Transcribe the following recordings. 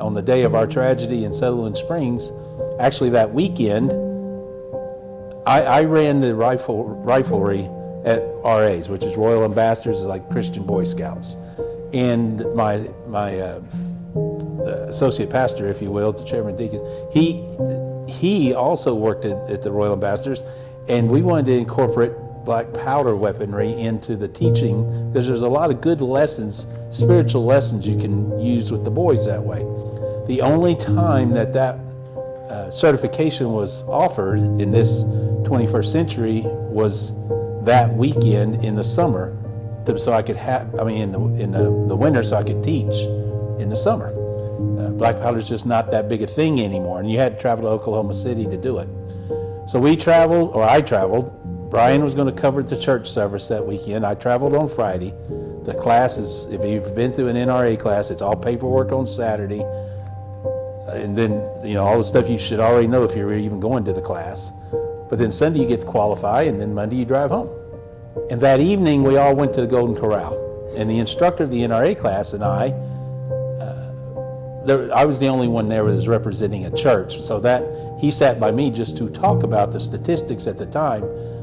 on the day of our tragedy in Sutherland Springs, actually that weekend, I ran the riflery at RAs, which is Royal Ambassadors, is like Christian Boy Scouts. And my associate pastor, if you will, the chairman of deacons, he also worked at the Royal Ambassadors, and we wanted to incorporate black powder weaponry into the teaching, because there's a lot of good lessons, spiritual lessons you can use with the boys that way. The only time that certification was offered in this 21st century was that weekend in the summer, so I could in the winter, so I could teach in the summer. Black powder is just not that big a thing anymore, and you had to travel to Oklahoma City to do it. So I traveled. Brian was going to cover the church service that weekend. I traveled on Friday. The class is, if you've been through an NRA class, it's all paperwork on Saturday. And then, all the stuff you should already know if you're even going to the class. But then Sunday you get to qualify, and then Monday you drive home. And that evening we all went to the Golden Corral. And the instructor of the NRA class and I was the only one there that was representing a church. So that he sat by me just to talk about the statistics at the time,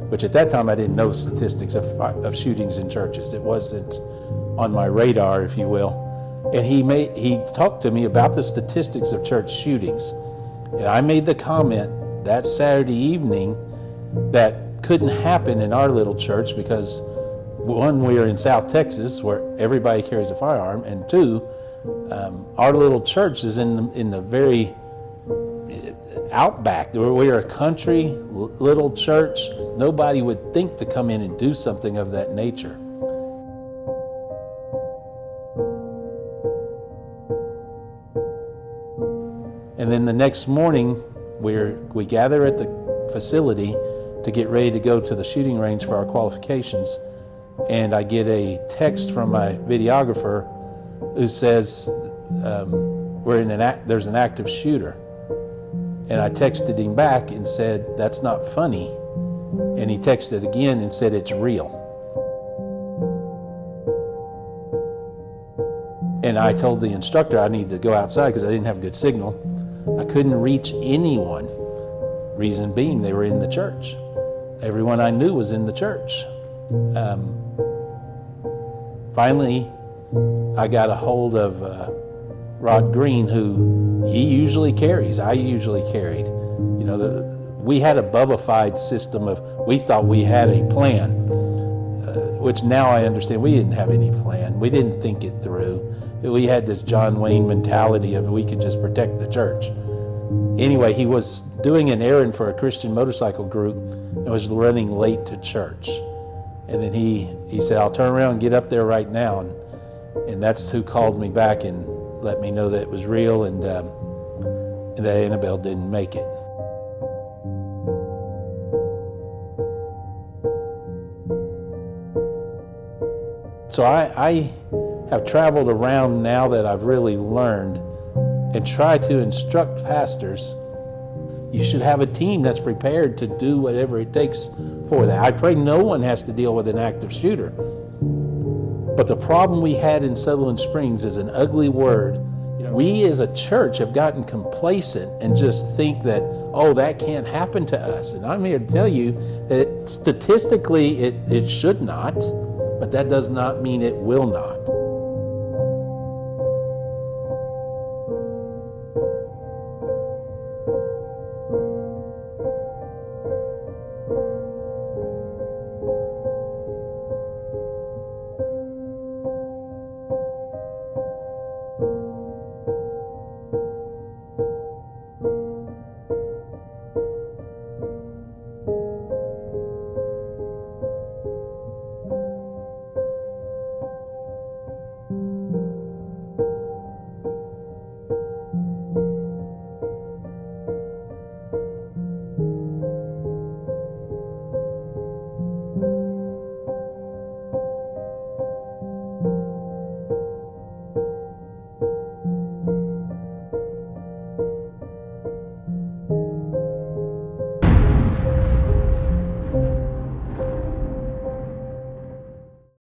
which at that time I didn't know statistics of shootings in churches. It wasn't on my radar, if you will. And he talked to me about the statistics of church shootings. And I made the comment that Saturday evening that couldn't happen in our little church because, one, we are in South Texas where everybody carries a firearm, and two, our little church is in the very outback. We are a country little church. Nobody would think to come in and do something of that nature. And then the next morning, we gather at the facility to get ready to go to the shooting range for our qualifications. And I get a text from my videographer who says, there's an active shooter. And I texted him back and said, that's not funny. And he texted again and said, it's real. And I told the instructor I needed to go outside because I didn't have good signal. I couldn't reach anyone. Reason being, they were in the church. Everyone I knew was in the church. Finally, I got a hold of Rod Green, who he usually carries. I usually carried. We had a Bubba-fied system we thought we had a plan, which now I understand we didn't have any plan. We didn't think it through. We had this John Wayne mentality of we could just protect the church. Anyway, he was doing an errand for a Christian motorcycle group and was running late to church. And then he said, I'll turn around and get up there right now. And that's who called me back and let me know that it was real and that Annabelle didn't make it. So I have traveled around now that I've really learned and try to instruct pastors. You should have a team that's prepared to do whatever it takes for that. I pray no one has to deal with an active shooter. But the problem we had in Sutherland Springs is an ugly word. We as a church have gotten complacent and just think that, that can't happen to us. And I'm here to tell you that statistically it should not, but that does not mean it will not.